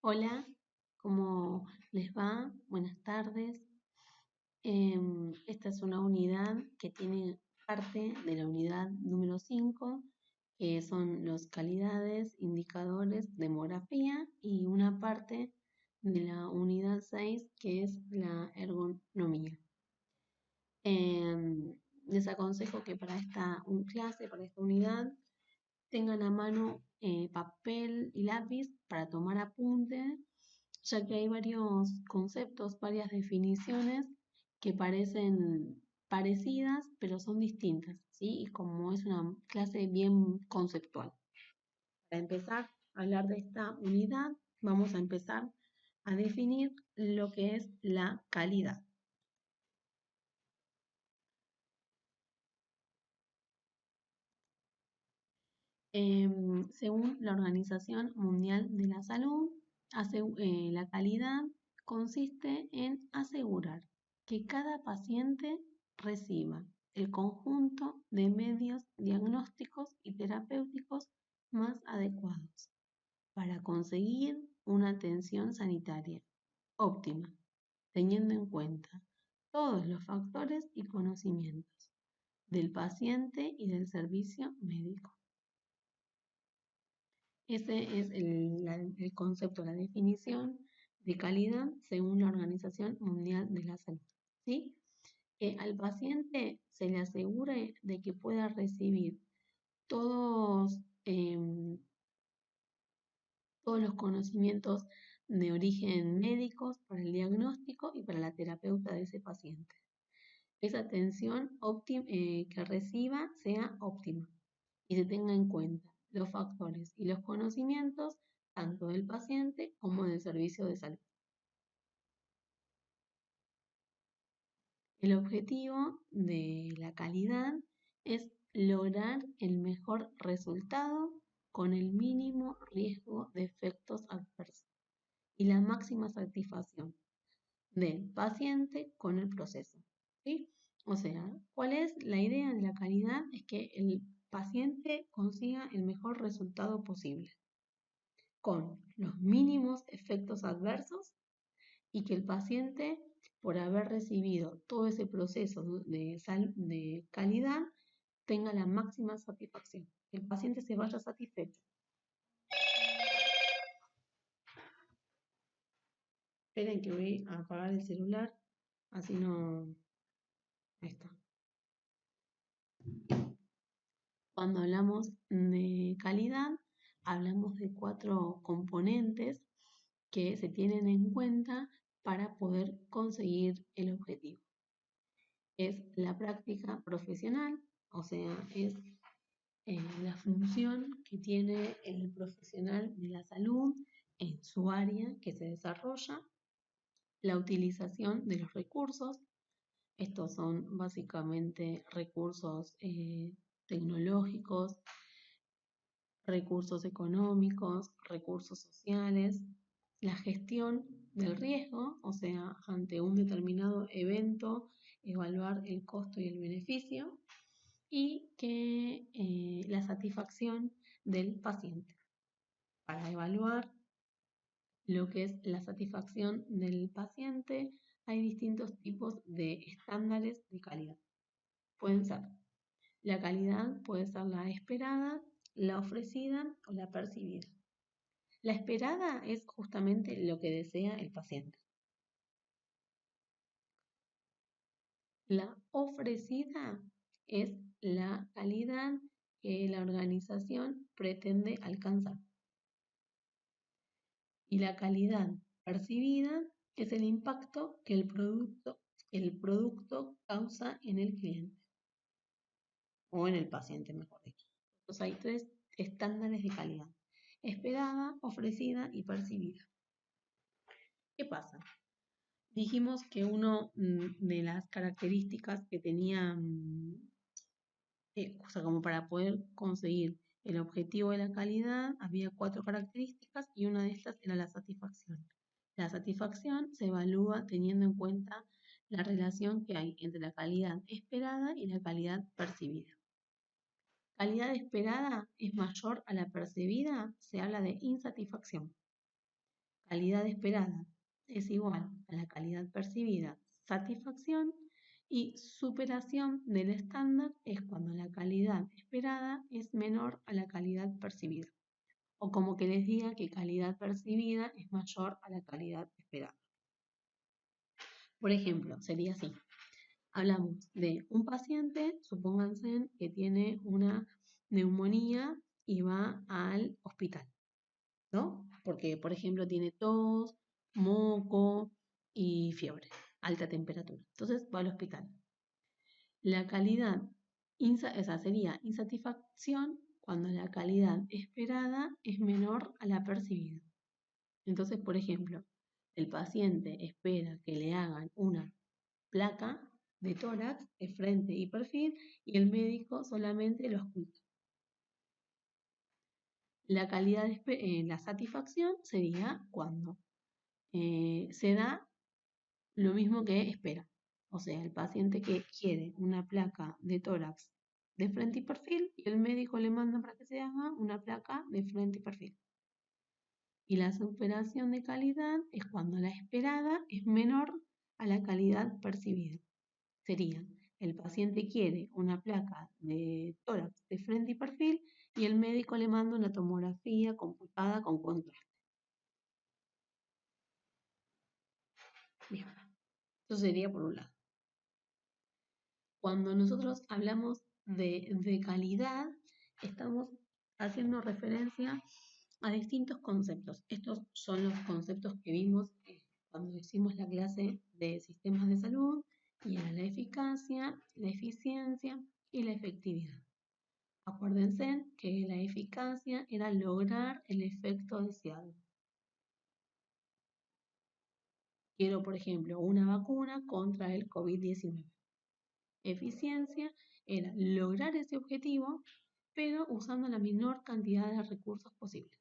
Hola, ¿cómo les va? Buenas tardes. Esta es una unidad que tiene parte de la unidad número 5, que son los calidades, indicadores, demografía, y una parte de la unidad 6, que es la ergonomía. Les aconsejo que para esta clase, para esta unidad, tengan a mano papel y lápiz para tomar apuntes, ya que hay varios conceptos, varias definiciones que parecen parecidas, pero son distintas, ¿sí? Y como es una clase bien conceptual. Para empezar a hablar de esta unidad, vamos a empezar a definir lo que es la calidad. Según la Organización Mundial de la Salud, la calidad consiste en asegurar que cada paciente reciba el conjunto de medios diagnósticos y terapéuticos más adecuados para conseguir una atención sanitaria óptima, teniendo en cuenta todos los factores y conocimientos del paciente y del servicio médico. Ese es el concepto, la definición de calidad según la Organización Mundial de la Salud. ¿Sí? Al paciente se le asegure de que pueda recibir todos, todos los conocimientos de origen médicos para el diagnóstico y para la terapeuta de ese paciente. Esa atención que reciba sea óptima y se tenga en cuenta los factores y los conocimientos tanto del paciente como del servicio de salud. El objetivo de la calidad es lograr el mejor resultado con el mínimo riesgo de efectos adversos y la máxima satisfacción del paciente con el proceso, ¿sí? O sea, ¿cuál es la idea de la calidad? Es que el paciente consiga el mejor resultado posible, con los mínimos efectos adversos y que el paciente, por haber recibido todo ese proceso de calidad, tenga la máxima satisfacción, que el paciente se vaya satisfecho. Esperen que voy a apagar el celular, así no... Ahí está. Cuando hablamos de calidad, hablamos de 4 componentes que se tienen en cuenta para poder conseguir el objetivo. Es la práctica profesional, o sea, es la función que tiene el profesional de la salud en su área que se desarrolla, la utilización de los recursos. Estos son básicamente recursos tecnológicos, recursos económicos, recursos sociales, la gestión del riesgo, o sea, ante un determinado evento, evaluar el costo y el beneficio, y que la satisfacción del paciente. Para evaluar lo que es la satisfacción del paciente, hay distintos tipos de estándares de calidad. Pueden ser, la calidad puede ser la esperada, la ofrecida o la percibida. La esperada es justamente lo que desea el paciente. La ofrecida es la calidad que la organización pretende alcanzar. Y la calidad percibida es el impacto que el producto causa en el cliente, o en el paciente, mejor dicho. Entonces hay 3 estándares de calidad: esperada, ofrecida y percibida. ¿Qué pasa? Dijimos que una de las características que tenía, o sea, como para poder conseguir el objetivo de la calidad, había 4 características y una de estas era la satisfacción. La satisfacción se evalúa teniendo en cuenta la relación que hay entre la calidad esperada y la calidad percibida. Calidad esperada es mayor a la percibida, se habla de insatisfacción. calidad esperada es igual a la calidad percibida, satisfacción, y superación del estándar es cuando la calidad esperada es menor a la calidad percibida. O como que les diga que calidad percibida es mayor a la calidad esperada. Por ejemplo, sería así. Hablamos de un paciente, supónganse que tiene una neumonía y va al hospital, ¿no? Porque, por ejemplo, tiene tos, moco y fiebre, alta temperatura. Entonces va al hospital. La calidad, esa sería insatisfacción cuando la calidad esperada es menor a la percibida. Entonces, por ejemplo, el paciente espera que le hagan una placa de tórax de frente y perfil y el médico solamente lo escucha. La satisfacción sería cuando se da lo mismo que espera. O sea, el paciente que quiere una placa de tórax de frente y perfil y el médico le manda para que se haga una placa de frente y perfil. Y la superación de calidad es cuando la esperada es menor a la calidad percibida. Sería, el paciente quiere una placa de tórax de frente y perfil y el médico le manda una tomografía computada con contraste. Bien, eso sería por un lado. Cuando nosotros hablamos de calidad, estamos haciendo referencia a distintos conceptos. Estos son los conceptos que vimos cuando hicimos la clase de sistemas de salud, y era la eficacia, la eficiencia y la efectividad. Acuérdense que la eficacia era lograr el efecto deseado. Quiero, por ejemplo, una vacuna contra el COVID-19. Eficiencia era lograr ese objetivo, pero usando la menor cantidad de recursos posibles.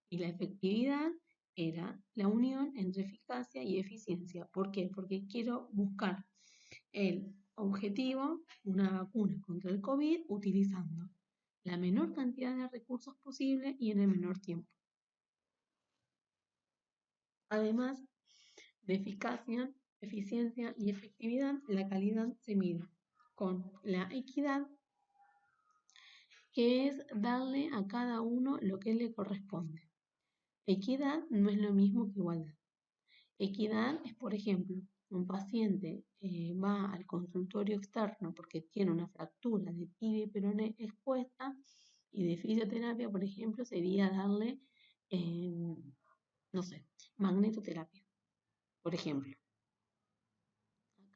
Y la efectividad era la unión entre eficacia y eficiencia. ¿Por qué? Porque quiero buscar el objetivo, una vacuna contra el COVID, utilizando la menor cantidad de recursos posible y en el menor tiempo. Además de eficacia, eficiencia y efectividad, la calidad se mide con la equidad, que es darle a cada uno lo que le corresponde. Equidad no es lo mismo que igualdad. Equidad es, por ejemplo, un paciente va al consultorio externo porque tiene una fractura de tibia y peroné expuesta, y de fisioterapia, por ejemplo, sería darle, no sé, magnetoterapia, por ejemplo.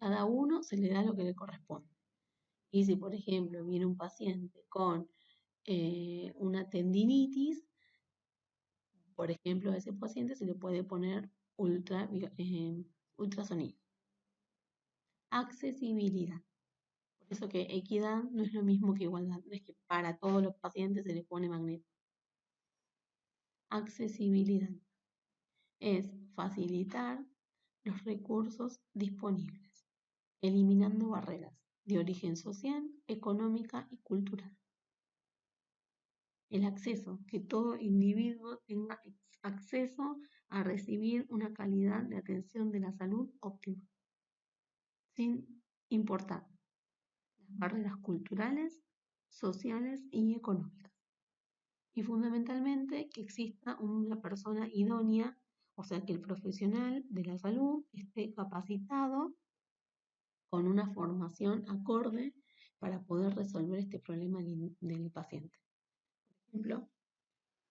A cada uno se le da lo que le corresponde. Y si, por ejemplo, viene un paciente con una tendinitis, por ejemplo, a ese paciente se le puede poner ultrasonido. Accesibilidad. Por eso que equidad no es lo mismo que igualdad. No es que para todos los pacientes se le pone magneto. Accesibilidad es facilitar los recursos disponibles, eliminando barreras de origen social, económica y cultural. El acceso, que todo individuo tenga acceso a recibir una calidad de atención de la salud óptima, sin importar las barreras culturales, sociales y económicas. Y fundamentalmente que exista una persona idónea, o sea, que el profesional de la salud esté capacitado con una formación acorde para poder resolver este problema del paciente. Por ejemplo,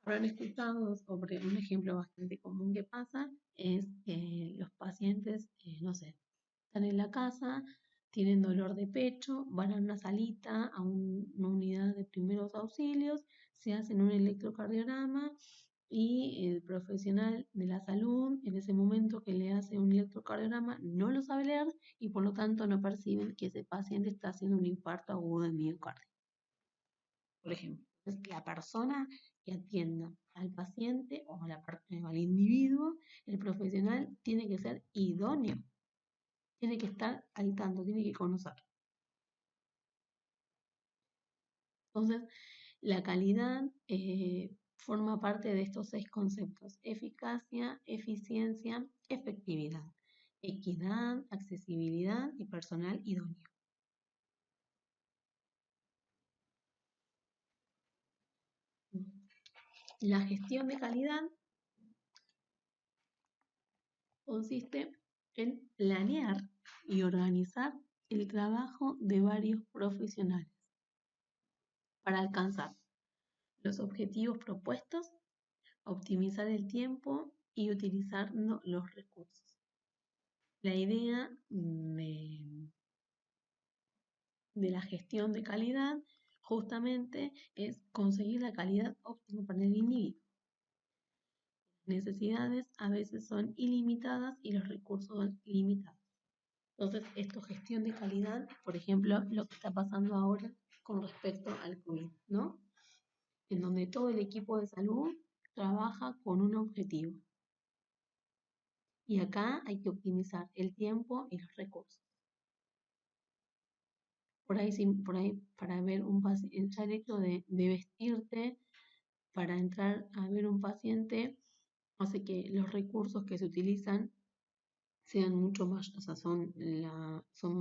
habrán escuchado sobre un ejemplo bastante común que pasa, es que los pacientes, no sé, están en la casa, tienen dolor de pecho, van a una salita, a una unidad de primeros auxilios, se hacen un electrocardiograma y el profesional de la salud en ese momento que le hace un electrocardiograma no lo sabe leer y por lo tanto no perciben que ese paciente está haciendo un infarto agudo de miocardio, por ejemplo. Entonces, la persona que atienda al paciente o al individuo, el profesional tiene que ser idóneo, tiene que estar al tanto, tiene que conocer. Entonces, la calidad forma parte de estos 6 conceptos: eficacia, eficiencia, efectividad, equidad, accesibilidad y personal idóneo. La gestión de calidad consiste en planear y organizar el trabajo de varios profesionales para alcanzar los objetivos propuestos, optimizar el tiempo y utilizar los recursos. La idea de la gestión de calidad justamente es conseguir la calidad óptima para el individuo. Las necesidades a veces son ilimitadas y los recursos son limitados. Entonces, esto gestión de calidad, por ejemplo, lo que está pasando ahora con respecto al COVID, ¿no? En donde todo el equipo de salud trabaja con un objetivo. Y acá hay que optimizar el tiempo y los recursos. Por ahí para ver un paciente, ya el hecho de vestirte para entrar a ver un paciente hace que los recursos que se utilizan sean mucho más, o sea, son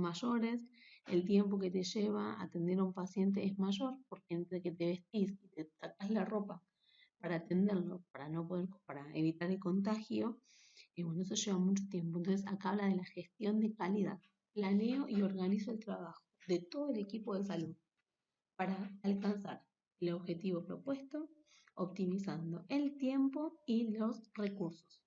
mayores, el tiempo que te lleva atender a un paciente es mayor, porque entre que te vestís y te sacás la ropa para atenderlo, para evitar el contagio, y bueno, eso lleva mucho tiempo. Entonces acá habla de la gestión de calidad. Planeo y organizo el trabajo de todo el equipo de salud para alcanzar el objetivo propuesto, optimizando el tiempo y los recursos.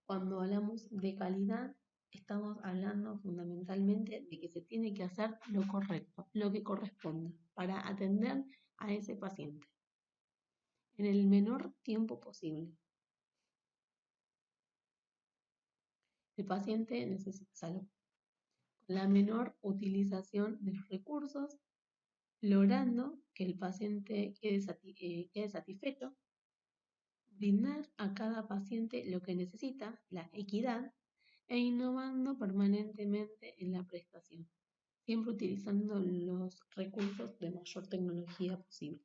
Cuando hablamos de calidad, estamos hablando fundamentalmente de que se tiene que hacer lo correcto, lo que corresponde, para atender a ese paciente en el menor tiempo posible. El paciente necesita salud, con la menor utilización de los recursos, logrando que el paciente quede satisfecho, brindar a cada paciente lo que necesita, la equidad, e innovando permanentemente en la prestación, siempre utilizando los recursos de mayor tecnología posible.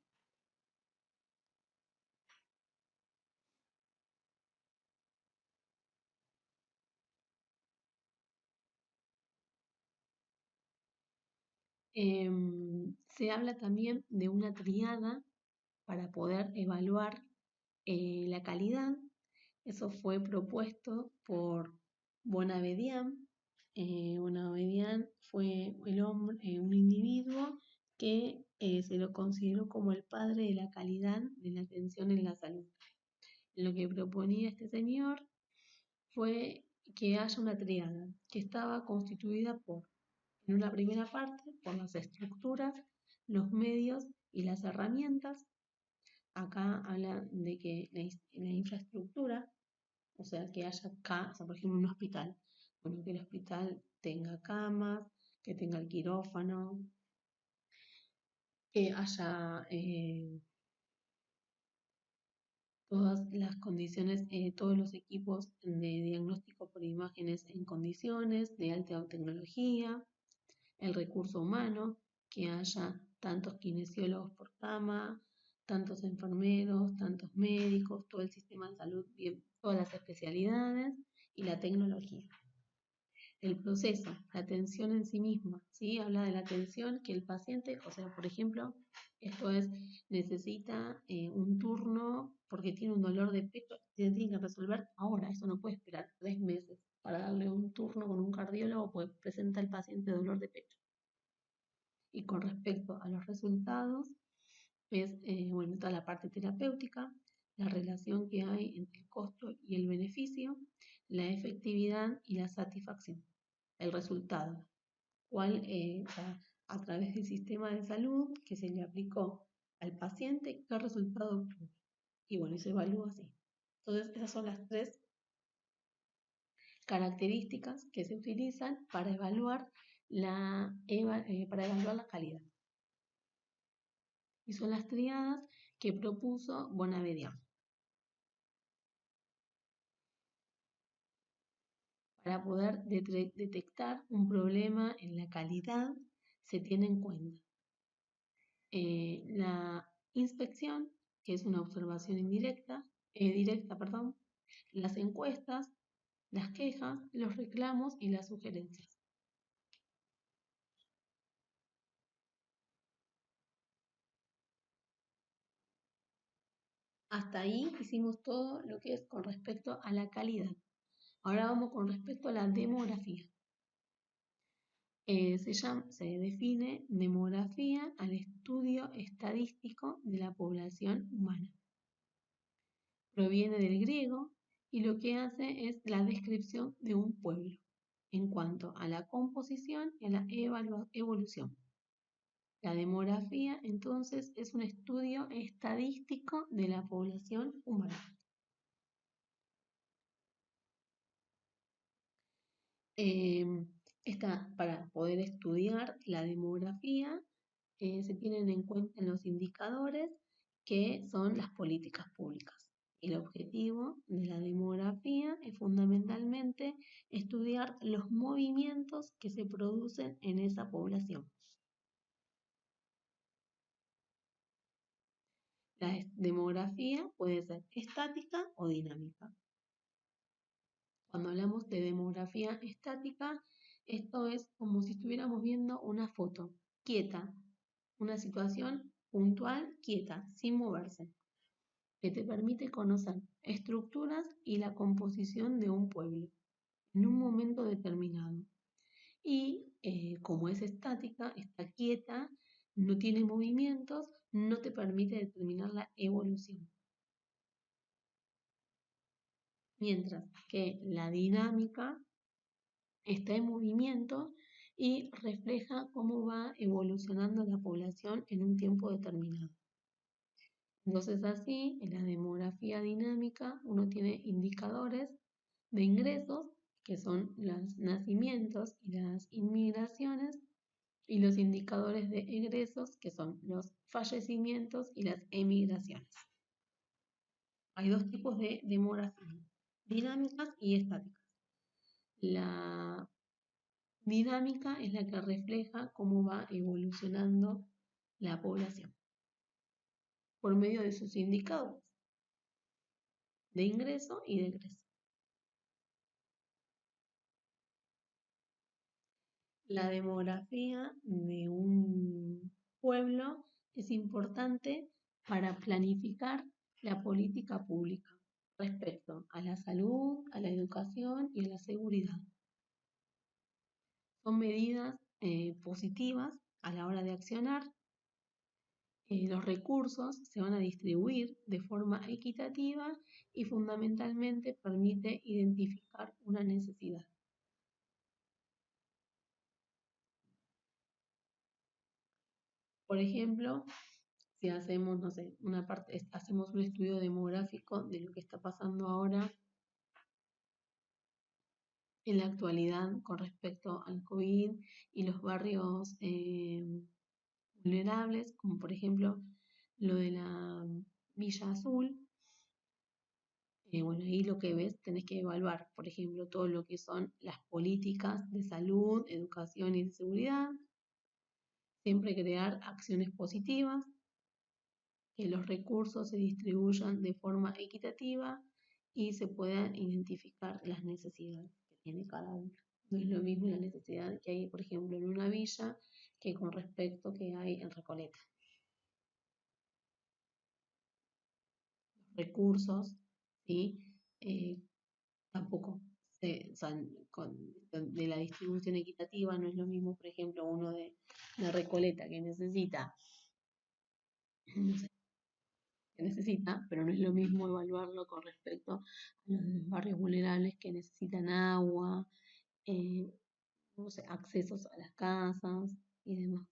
Se habla también de una triada para poder evaluar la calidad. Eso fue propuesto por Bonavedian. Bonavedian fue un individuo que se lo consideró como el padre de la calidad de la atención en la salud. Lo que proponía este señor fue que haya una triada que estaba constituida en una primera parte, por las estructuras, los medios y las herramientas. Acá habla de que la infraestructura, o sea, que haya o sea, por ejemplo, un hospital, bueno, que el hospital tenga camas, que tenga el quirófano, que haya todas las condiciones, todos los equipos de diagnóstico por imágenes en condiciones de alta tecnología, el recurso humano, que haya tantos kinesiólogos por cama, tantos enfermeros, tantos médicos, todo el sistema de salud, bien, todas las especialidades y la tecnología. El proceso, la atención en sí misma, ¿sí? Habla de la atención que el paciente, o sea, por ejemplo, esto es, necesita un turno porque tiene un dolor de pecho, se tiene que resolver ahora, eso no puede esperar 3 meses para darle un turno con un cardiólogo, pues presenta el paciente dolor de pecho. Y con respecto a los resultados, es bueno, toda la parte terapéutica, la relación que hay entre el costo y el beneficio, la efectividad y la satisfacción, el resultado, cuál a través del sistema de salud que se le aplicó al paciente, qué resultado obtuvo. Y bueno, y se evalúa así. Entonces, esas son las 3 características que se utilizan para evaluar para evaluar la calidad. Y son las triadas que propuso Bonavedian. Para poder detectar un problema en la calidad, se tiene en cuenta La inspección, que es una observación directa, perdón, las encuestas, las quejas, los reclamos y las sugerencias. Hasta ahí hicimos todo lo que es con respecto a la calidad. Ahora vamos con respecto a la demografía. Se define demografía al estudio estadístico de la población humana. Proviene del griego y lo que hace es la descripción de un pueblo en cuanto a la composición y a la evolución. La demografía, entonces, es un estudio estadístico de la población humana. Para poder estudiar la demografía, se tienen en cuenta los indicadores que son las políticas públicas. El objetivo de la demografía es fundamentalmente estudiar los movimientos que se producen en esa población. La demografía puede ser estática o dinámica. Cuando hablamos de demografía estática, esto es como si estuviéramos viendo una foto quieta, una situación puntual quieta, sin moverse, que te permite conocer estructuras y la composición de un pueblo en un momento determinado. Y como es estática, está quieta, no tiene movimientos, no te permite determinar la evolución. Mientras que la dinámica está en movimiento y refleja cómo va evolucionando la población en un tiempo determinado. Entonces así, en la demografía dinámica, uno tiene indicadores de ingresos, que son los nacimientos y las inmigraciones, y los indicadores de egresos, que son los fallecimientos y las emigraciones. Hay dos tipos de demografía, dinámicas y estáticas. La dinámica es la que refleja cómo va evolucionando la población por medio de sus indicadores de ingreso y de egreso. La demografía de un pueblo es importante para planificar la política pública respecto a la salud, a la educación y a la seguridad. Son medidas positivas a la hora de accionar. Los recursos se van a distribuir de forma equitativa y fundamentalmente permite identificar una necesidad. Por ejemplo, si hacemos, no sé, hacemos un estudio demográfico de lo que está pasando ahora en la actualidad con respecto al COVID y los barrios vulnerables, como por ejemplo lo de la Villa Azul. Bueno, ahí lo que ves, tenés que evaluar, por ejemplo, todo lo que son las políticas de salud, educación y de seguridad. Siempre crear acciones positivas, que los recursos se distribuyan de forma equitativa y se puedan identificar las necesidades que tiene cada uno. No es lo mismo la necesidad que hay, por ejemplo, en una villa que con respecto que hay en Recoleta. Los recursos, ¿sí? Tampoco o sea, de la distribución equitativa no es lo mismo, por ejemplo, uno de Recoleta que necesita, no sé, que necesita, pero no es lo mismo evaluarlo con respecto a los barrios vulnerables que necesitan agua, eh, no sé, accesos a las casas y demás.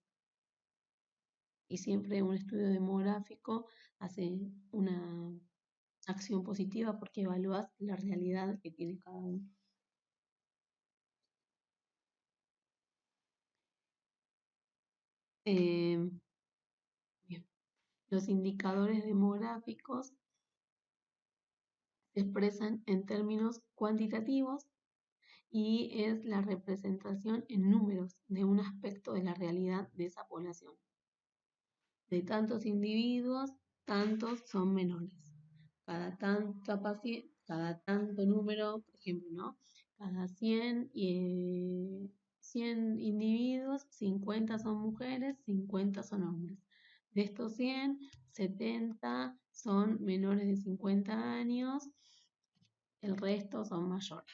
Y siempre un estudio demográfico hace una acción positiva porque evalúas la realidad que tiene cada uno. Eh, Bien. Los indicadores demográficos se expresan en términos cuantitativos y es la representación en números de un aspecto de la realidad de esa población. De tantos individuos, tantos son menores. Cada tanto número, por ejemplo, ¿no? Cada 100 individuos, 50 son mujeres, 50 son hombres. De estos 100, 70 son menores de 50 años, el resto son mayores.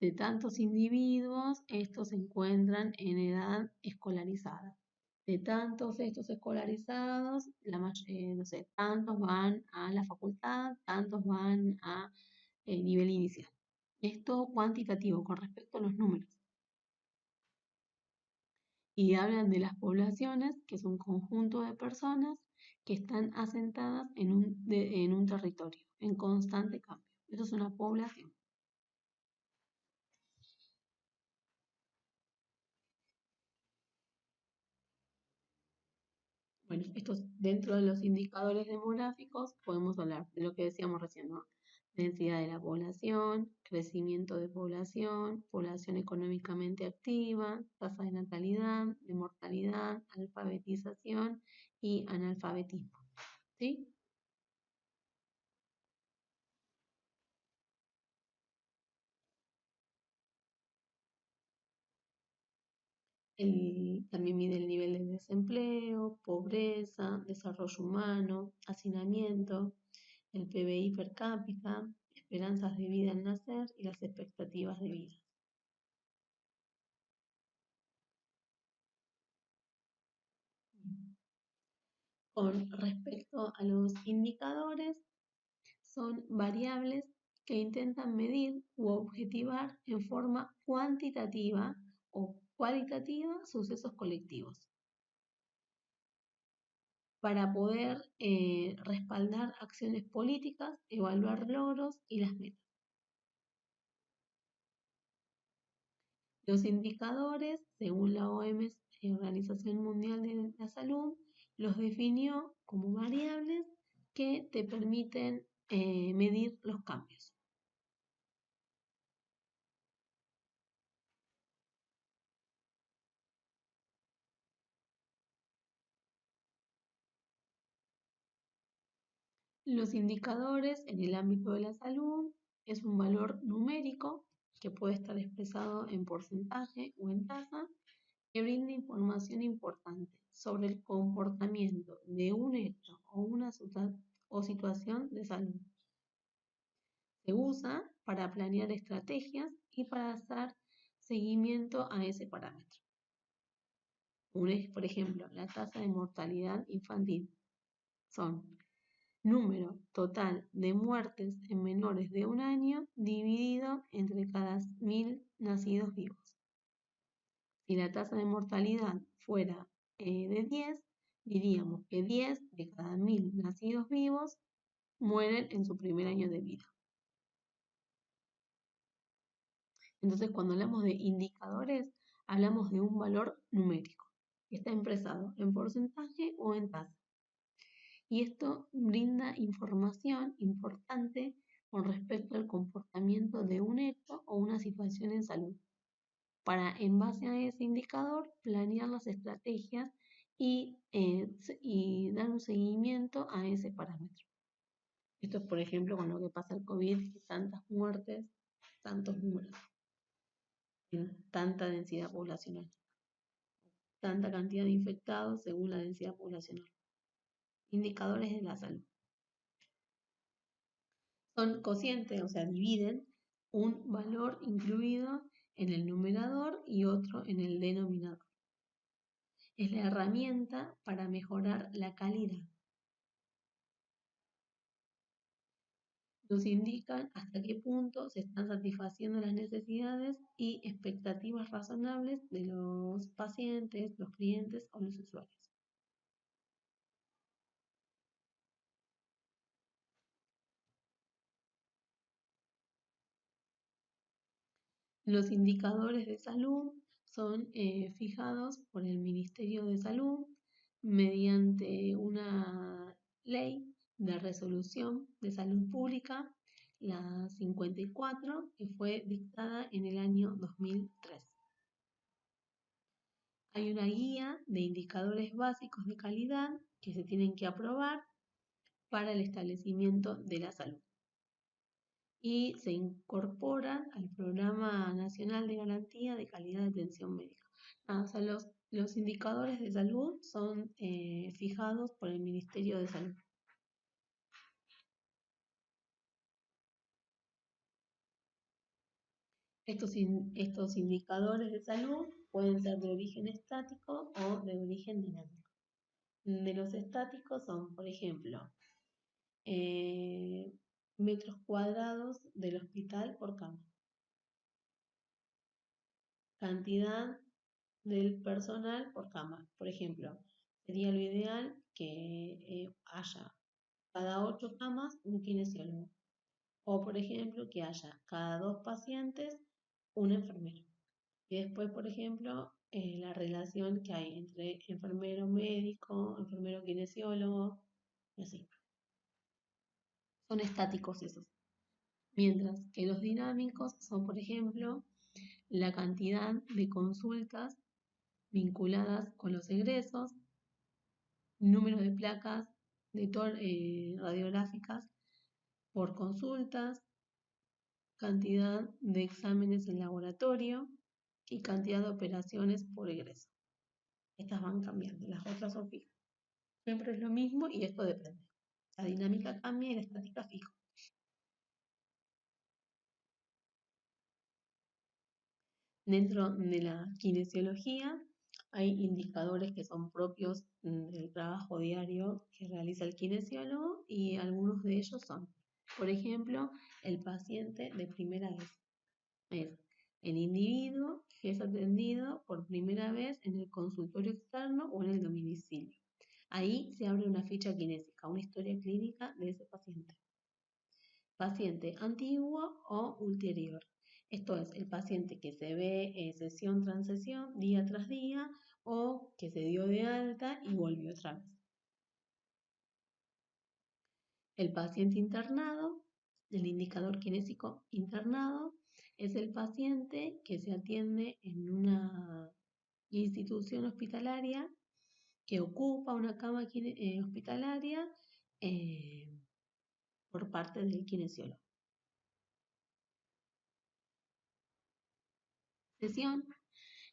De tantos individuos, estos se encuentran en edad escolarizada. De tantos estos escolarizados, no sé, tantos van a la facultad, tantos van a nivel inicial. Esto cuantitativo con respecto a los números. Y hablan de las poblaciones, que es un conjunto de personas que están asentadas en un territorio, en constante cambio. Eso es una población. Bueno, estos dentro de los indicadores demográficos podemos hablar de lo que decíamos recién, ¿no? Densidad de la población, crecimiento de población, población económicamente activa, tasa de natalidad, de mortalidad, alfabetización y analfabetismo, ¿sí? También mide el nivel de desempleo, pobreza, desarrollo humano, hacinamiento, el PBI per cápita, esperanzas de vida al nacer y las expectativas de vida. Con respecto a los indicadores, son variables que intentan medir u objetivar en forma cuantitativa o cualitativa sucesos colectivos para poder respaldar acciones políticas, evaluar logros y las metas. Los indicadores, según la OMS, Organización Mundial de la Salud, los definió como variables que te permiten medir los cambios. Los indicadores en el ámbito de la salud es un valor numérico que puede estar expresado en porcentaje o en tasa que brinda información importante sobre el comportamiento de un hecho o una o situación de salud. Se usa para planear estrategias y para hacer seguimiento a ese parámetro. Por ejemplo, la tasa de mortalidad infantil son número total de muertes en menores de un año dividido entre cada 1000 nacidos vivos. Si la tasa de mortalidad fuera de 10, diríamos que 10 de cada 1000 nacidos vivos mueren en su primer año de vida. Entonces, cuando hablamos de indicadores, hablamos de un valor numérico, que está expresado en porcentaje o en tasa. Y esto brinda información importante con respecto al comportamiento de un hecho o una situación en salud, para en base a ese indicador planear las estrategias y dar un seguimiento a ese parámetro. Esto es, por ejemplo, con lo que pasa el COVID, que tantas muertes, tantos números, tanta densidad poblacional, tanta cantidad de infectados según la densidad poblacional. Indicadores de la salud. Son cocientes, o sea, dividen un valor incluido en el numerador y otro en el denominador. Es la herramienta para mejorar la calidad. Nos indican hasta qué punto se están satisfaciendo las necesidades y expectativas razonables de los pacientes, los clientes o los usuarios. Los indicadores de salud son fijados por el Ministerio de Salud mediante una ley de resolución de salud pública, la 54, que fue dictada en el año 2003. Hay una guía de indicadores básicos de calidad que se tienen que aprobar para el establecimiento de la salud y se incorporan al Programa Nacional de Garantía de Calidad de Atención Médica. O sea, los indicadores de salud son fijados por el Ministerio de Salud. Estos indicadores de salud pueden ser de origen estático o de origen dinámico. De los estáticos son, por ejemplo, metros cuadrados del hospital por cama, cantidad del personal por cama. Por ejemplo, sería lo ideal que haya cada 8 camas un kinesiólogo. O, por ejemplo, que haya cada 2 pacientes un enfermero. Y después, por ejemplo, la relación que hay entre enfermero médico, enfermero kinesiólogo, y así. Son estáticos esos. Mientras que los dinámicos son, por ejemplo, la cantidad de consultas vinculadas con los egresos, número de placas radiográficas por consultas, cantidad de exámenes en laboratorio y cantidad de operaciones por egreso. Estas van cambiando, las otras son fijas. Siempre es lo mismo y esto depende. La dinámica cambia y la estática fija. Dentro de la kinesiología hay indicadores que son propios del trabajo diario que realiza el kinesiólogo y algunos de ellos son, por ejemplo, el paciente de primera vez. Es el individuo que es atendido por primera vez en el consultorio externo o en el domicilio. Ahí se abre una ficha kinésica, una historia clínica de ese paciente. Paciente antiguo o ulterior. Esto es el paciente que se ve sesión tras sesión, día tras día, o que se dio de alta y volvió otra vez. El paciente internado, el indicador kinésico internado, es el paciente que se atiende en una institución hospitalaria que ocupa una cama hospitalaria por parte del kinesiólogo. Sesión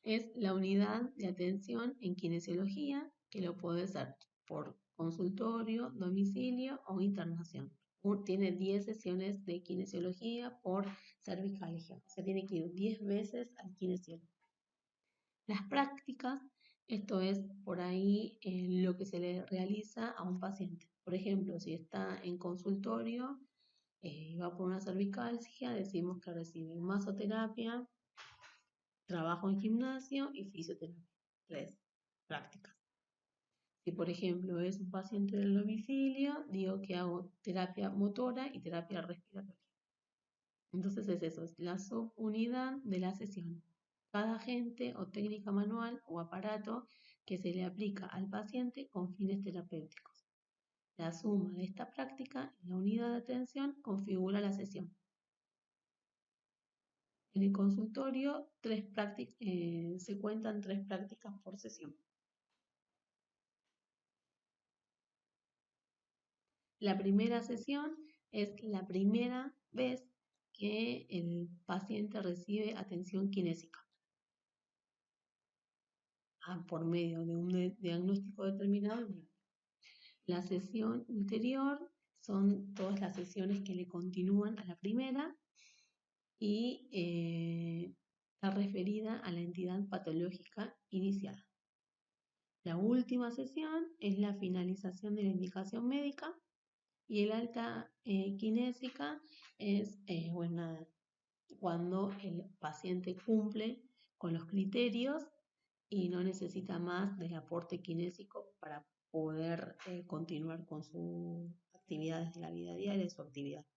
es la unidad de atención en kinesiología que lo puede ser por consultorio, domicilio o internación. Tiene 10 sesiones de kinesiología por cervicalgia, o sea, tiene que ir 10 veces al kinesiólogo. Las prácticas, esto es por ahí lo que se le realiza a un paciente. Por ejemplo, si está en consultorio y va por una cervicalgia, decimos que recibe masoterapia, trabajo en gimnasio y fisioterapia. 3 prácticas. Si, por ejemplo, es un paciente del domicilio, digo que hago terapia motora y terapia respiratoria. Entonces es eso, es la subunidad de la sesión. Cada agente o técnica manual o aparato que se le aplica al paciente con fines terapéuticos. La suma de esta práctica en la unidad de atención configura la sesión. En el consultorio se cuentan 3 prácticas por sesión. La primera sesión es la primera vez que el paciente recibe atención kinésica por medio de un diagnóstico determinado. La sesión ulterior son todas las sesiones que le continúan a la primera y está referida a la entidad patológica inicial. La última sesión es la finalización de la indicación médica y el alta kinésica es cuando el paciente cumple con los criterios y no necesita más del aporte kinésico para poder continuar con sus actividades de la vida diaria, su actividad.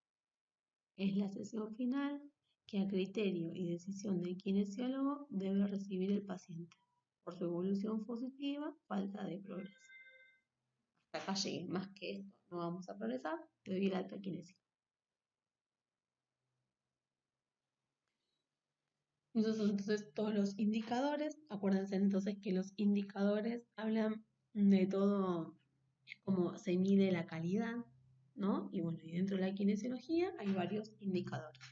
Es la sesión final que a criterio y decisión del kinesiólogo debe recibir el paciente por su evolución positiva, falta de progreso. Hasta acá llegué, más que esto no vamos a progresar, te doy el alta kinésica. Entonces todos los indicadores, acuérdense entonces que los indicadores hablan de todo, cómo se mide la calidad, ¿no? Y bueno, y dentro de la kinesiología hay varios indicadores.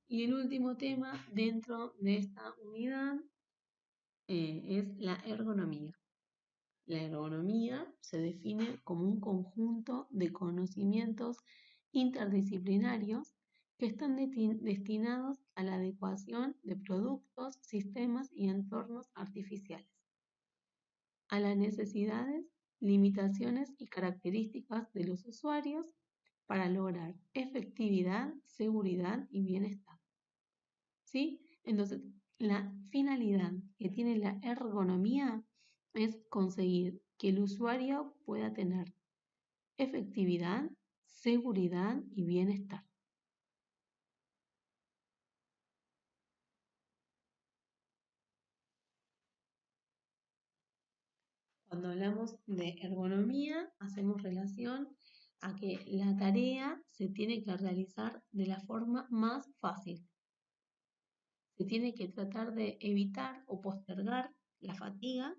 Y el último tema dentro de esta unidad es la ergonomía. La ergonomía se define como un conjunto de conocimientos interdisciplinarios que están destinados a la adecuación de productos, sistemas y entornos artificiales, a las necesidades, limitaciones y características de los usuarios para lograr efectividad, seguridad y bienestar. ¿Sí? Entonces, la finalidad que tiene la ergonomía es conseguir que el usuario pueda tener efectividad, seguridad y bienestar. Cuando hablamos de ergonomía, hacemos relación a que la tarea se tiene que realizar de la forma más fácil. Se tiene que tratar de evitar o postergar la fatiga.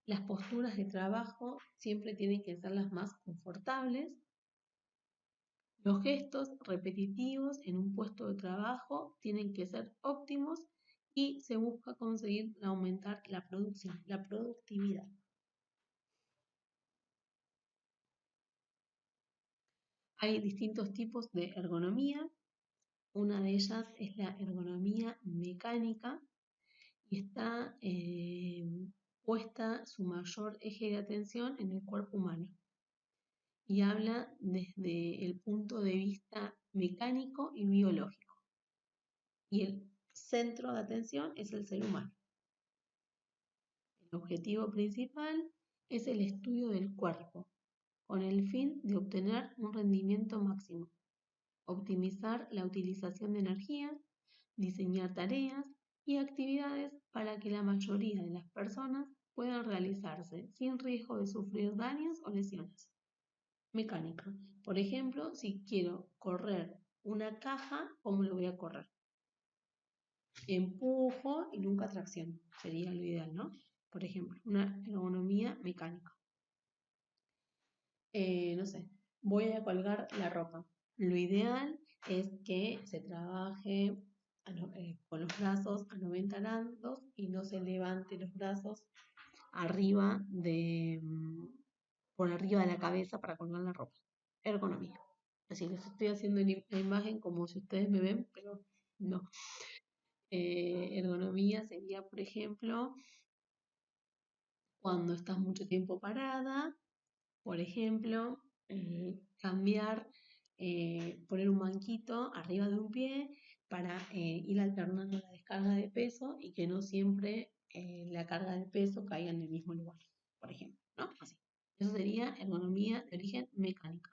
Las posturas de trabajo siempre tienen que ser las más confortables. Los gestos repetitivos en un puesto de trabajo tienen que ser óptimos y se busca conseguir aumentar la producción, la productividad. Hay distintos tipos de ergonomía. Una de ellas es la ergonomía mecánica y está puesta su mayor eje de atención en el cuerpo humano y habla desde el punto de vista mecánico y biológico. Y el centro de atención es el ser humano. El objetivo principal es el estudio del cuerpo, con el fin de obtener un rendimiento máximo, optimizar la utilización de energía, diseñar tareas y actividades para que la mayoría de las personas puedan realizarse sin riesgo de sufrir daños o lesiones. Mecánica. Por ejemplo, si quiero correr una caja, ¿cómo lo voy a correr? Empujo y nunca tracción. Sería lo ideal, ¿no? Por ejemplo, una ergonomía mecánica. No sé, voy a colgar la ropa. Lo ideal es que se trabaje con los brazos a 90 grados y no se levante los brazos arriba por arriba de la cabeza para colgar la ropa. Ergonomía. Así les estoy haciendo la imagen como si ustedes me ven, pero no. Ergonomía sería, por ejemplo, cuando estás mucho tiempo parada, por ejemplo, cambiar, poner un banquito arriba de un pie para ir alternando la descarga de peso y que no siempre la carga de peso caiga en el mismo lugar, por ejemplo, ¿no? Así. Eso sería ergonomía de origen mecánica.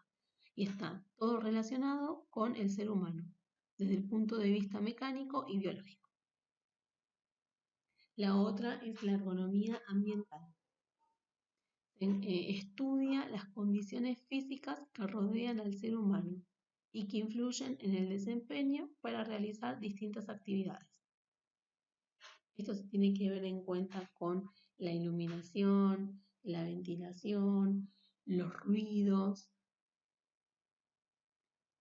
Y está todo relacionado con el ser humano, desde el punto de vista mecánico y biológico. La otra es la ergonomía ambiental. Estudia las condiciones físicas que rodean al ser humano y que influyen en el desempeño para realizar distintas actividades. Esto se tiene que ver en cuenta con la iluminación, la ventilación, los ruidos,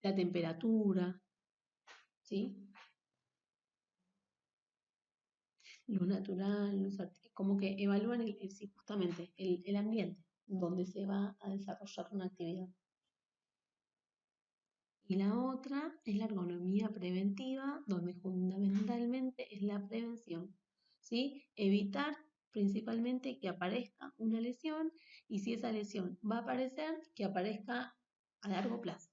la temperatura, ¿sí? Luz natural, como que evalúan sí, justamente el ambiente donde se va a desarrollar una actividad. Y la otra es la ergonomía preventiva, donde fundamentalmente es la prevención, ¿sí? Evitar principalmente que aparezca una lesión y si esa lesión va a aparecer, que aparezca a largo plazo.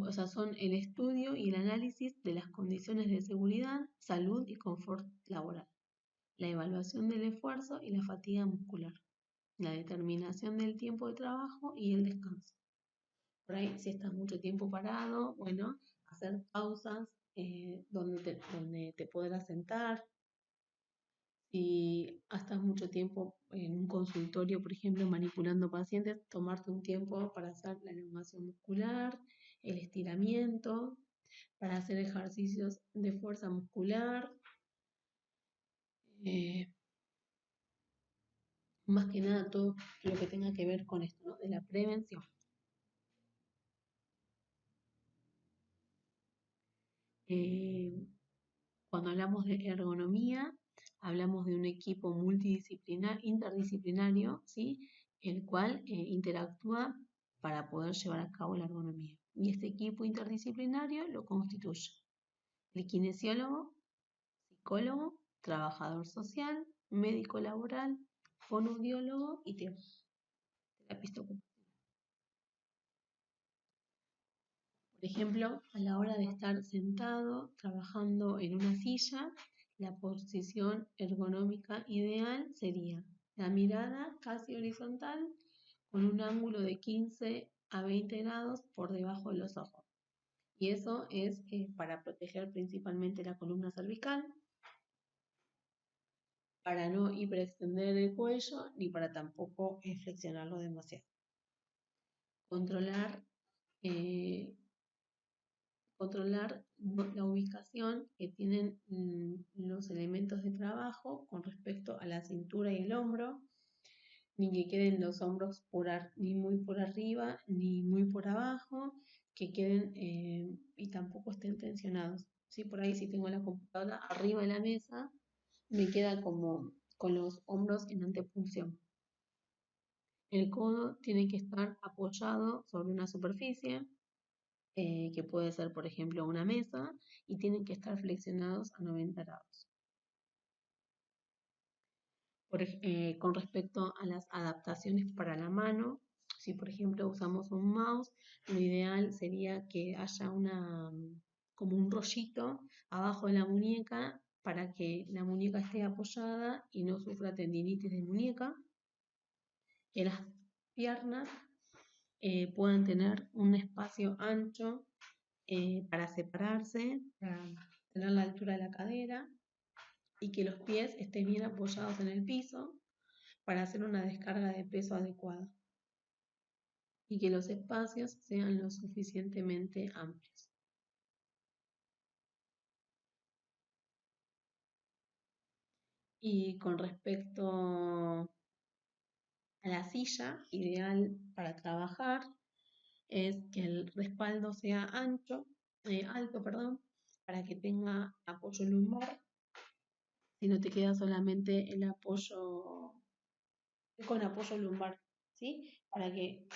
O sea, son el estudio y el análisis de las condiciones de seguridad, salud y confort laboral, la evaluación del esfuerzo y la fatiga muscular, la determinación del tiempo de trabajo y el descanso. Por ahí, si estás mucho tiempo parado, bueno, hacer pausas donde te podrás sentar, Si estás mucho tiempo en un consultorio, por ejemplo, manipulando pacientes, tomarte un tiempo para hacer la elongación muscular, el estiramiento, para hacer ejercicios de fuerza muscular, eh, más que nada todo lo que tenga que ver con esto, ¿no? De la prevención. Eh, Cuando hablamos de ergonomía, hablamos de un equipo multidisciplinar, interdisciplinario, ¿sí? El cual interactúa para poder llevar a cabo la ergonomía. Y este equipo interdisciplinario lo constituye el kinesiólogo, psicólogo, trabajador social, médico laboral, fonoaudiólogo y terapista ocupacional. Por ejemplo, a la hora de estar sentado trabajando en una silla, la posición ergonómica ideal sería la mirada casi horizontal con un ángulo de 15 a 20 grados por debajo de los ojos. Y eso es para proteger principalmente la columna cervical, para no hiperextender el cuello ni para tampoco flexionarlo demasiado. Controlar eh, la ubicación que tienen los elementos de trabajo con respecto a la cintura y el hombro, ni que queden los hombros ni muy por arriba ni muy por abajo, que queden y tampoco estén tensionados. ¿Sí? Por ahí si tengo la computadora arriba de la mesa, me queda como con los hombros en antepunción. El codo tiene que estar apoyado sobre una superficie, que puede ser, por ejemplo, una mesa, y tienen que estar flexionados a 90 grados. Con respecto a las adaptaciones para la mano, si por ejemplo usamos un mouse, lo ideal sería que haya como un rollito abajo de la muñeca para que la muñeca esté apoyada y no sufra tendinitis de muñeca, que las piernas puedan tener un espacio ancho para separarse, para tener la altura de la cadera y que los pies estén bien apoyados en el piso para hacer una descarga de peso adecuada y que los espacios sean lo suficientemente amplios. Y con respecto a la silla, ideal para trabajar es que el respaldo sea alto, perdón, para que tenga apoyo lumbar. Si no te queda solamente el apoyo con apoyo lumbar, ¿sí? Para que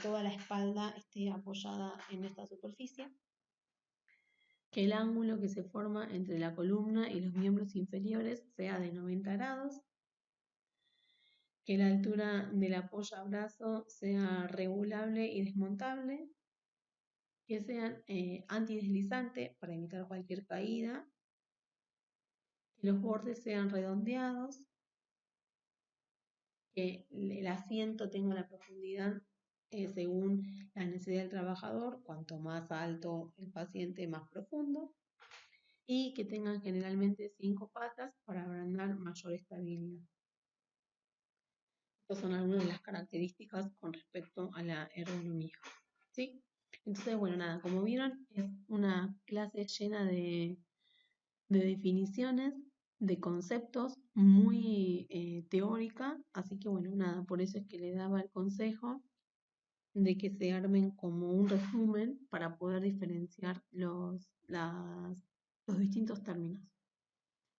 toda la espalda esté apoyada en esta superficie. Que el ángulo que se forma entre la columna y los miembros inferiores sea de 90 grados. Que la altura del apoyabrazo sea regulable y desmontable. Que sean antideslizantes para evitar cualquier caída. Que los bordes sean redondeados. Que el asiento tenga la profundidad según la necesidad del trabajador, cuanto más alto el paciente, más profundo, y que tengan generalmente 5 patas para brindar mayor estabilidad. Estas son algunas de las características con respecto a la ergonomía. ¿Sí? Entonces, bueno, nada, como vieron, es una clase llena de definiciones, de conceptos, muy teórica, así que bueno, nada, por eso es que le daba el consejo de que se armen como un resumen para poder diferenciar los distintos términos.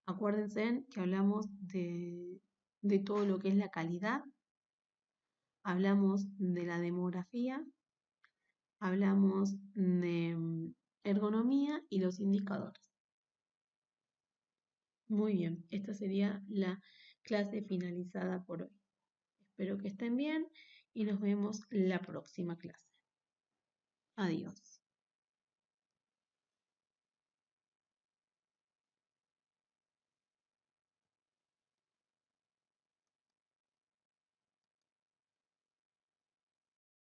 Acuérdense que hablamos de todo lo que es la calidad, hablamos de la demografía, hablamos de ergonomía y los indicadores. Muy bien, esta sería la clase finalizada por hoy. Espero que estén bien y nos vemos la próxima clase. Adiós.